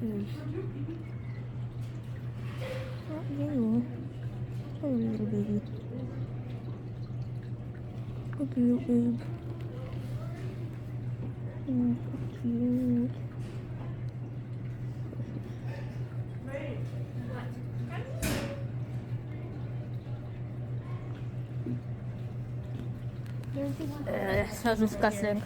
is. Oh, there you are. Hey, little baby. Look at you, babe. Oh, so cute. That smells disgusting.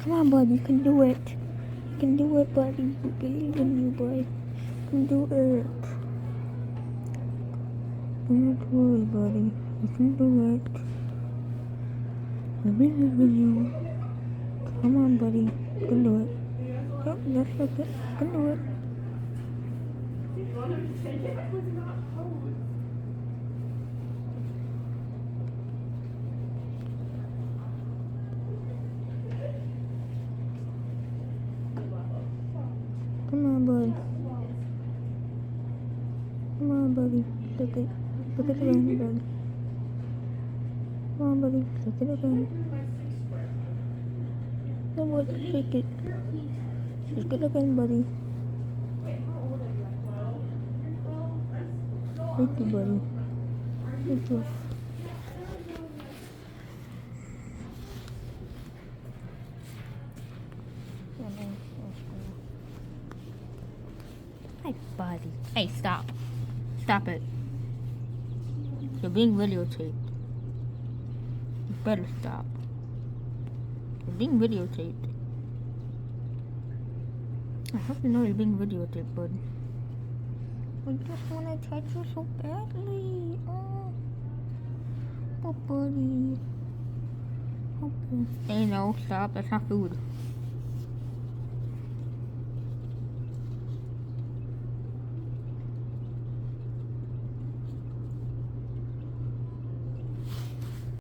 Come on, bud, you can do it. You can do it, buddy. You believe in you, boy. You can do it. Don't worry, buddy. You can do it. I believe in you. Come on, buddy. You can do it. Yep, that's like it. You can do it. Come on, bud. Come on, buddy. Look it. Look it again, buddy. Come on, buddy. Look it again. Come on, shake it. Shake it again, buddy. Thank you, buddy. Thank you. Hi, buddy. Hey, stop. Stop it. You're being videotaped. You better stop. You're being videotaped. I hope you know you're being videotaped, bud. I just want to touch you so badly. Oh buddy. Okay. Hey, no, stop. That's not food.